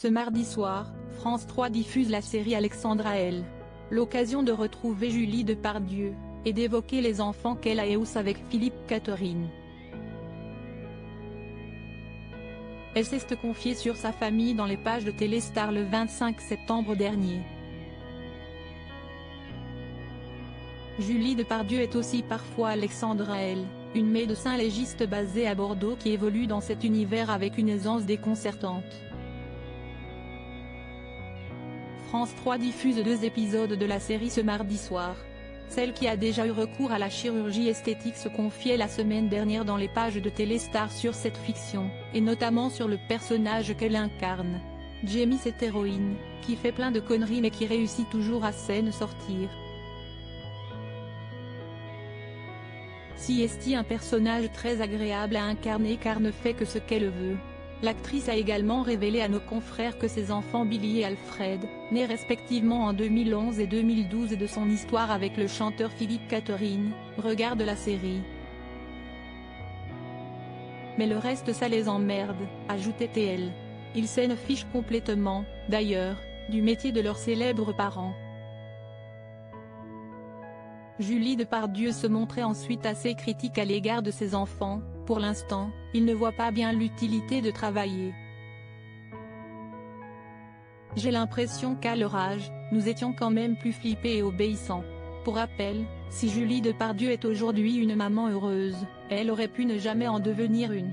Ce mardi soir, France 3 diffuse la série Alexandra L. L'occasion de retrouver Julie Depardieu, et d'évoquer les enfants qu'elle a eus avec Philippe Catherine. Elle s'est confiée sur sa famille dans les pages de Téléstar le 25 septembre dernier. Julie Depardieu est aussi parfois Alexandra L., une médecin légiste basée à Bordeaux qui évolue dans cet univers avec une aisance déconcertante. France 3 diffuse 2 épisodes de la série ce mardi soir. Celle qui a déjà eu recours à la chirurgie esthétique se confiait la semaine dernière dans les pages de Téléstar sur cette fiction, et notamment sur le personnage qu'elle incarne. Jamie, cette héroïne, qui fait plein de conneries mais qui réussit toujours à s'en sortir. Si est un personnage très agréable à incarner car ne fait que ce qu'elle veut. L'actrice a également révélé à nos confrères que ses enfants Billy et Alfred, nés respectivement en 2011 et 2012 de son histoire avec le chanteur Philippe Catherine, regardent la série. Mais le reste ça les emmerde, ajoutait-elle. Ils s'en fichent complètement, d'ailleurs, du métier de leurs célèbres parents. Julie Depardieu se montrait ensuite assez critique à l'égard de ses enfants. Pour l'instant, il ne voit pas bien l'utilité de travailler. J'ai l'impression qu'à leur âge, nous étions quand même plus flippés et obéissants. Pour rappel, si Julie Depardieu est aujourd'hui une maman heureuse, elle aurait pu ne jamais en devenir une.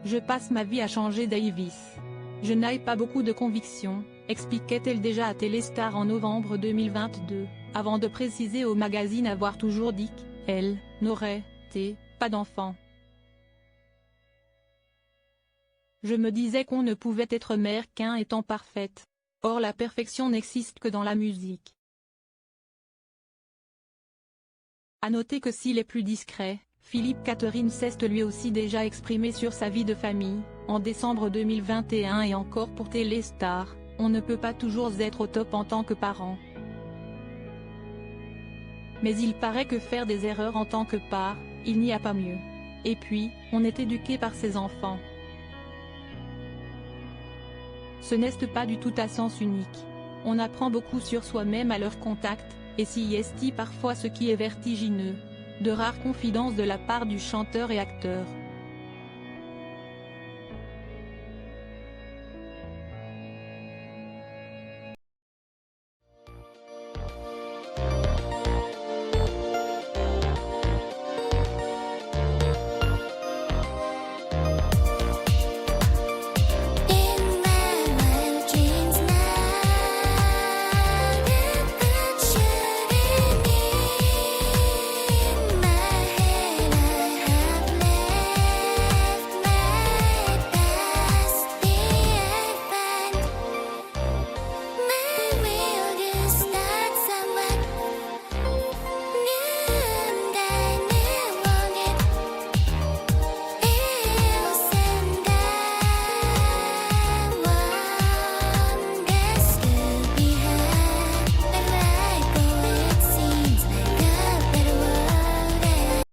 Je passe ma vie à changer Davis. Je n'ai pas beaucoup de convictions, expliquait-elle déjà à Téléstar en novembre 2022, avant de préciser au magazine avoir toujours dit qu'elle n'aurait pas d'enfant. Je me disais qu'on ne pouvait être mère qu'un étant parfaite. Or la perfection n'existe que dans la musique. À noter que s'il est plus discret, Philippe Catherine s'est lui aussi déjà exprimé sur sa vie de famille, en décembre 2021 et encore pour Téléstar, on ne peut pas toujours être au top en tant que parent. Mais il paraît que faire des erreurs en tant que part, il n'y a pas mieux. Et puis, on est éduqué par ses enfants. Ce n'est pas du tout à sens unique. On apprend beaucoup sur soi-même à leur contact, et s'y est parfois ce qui est vertigineux. De rares confidences de la part du chanteur et acteur.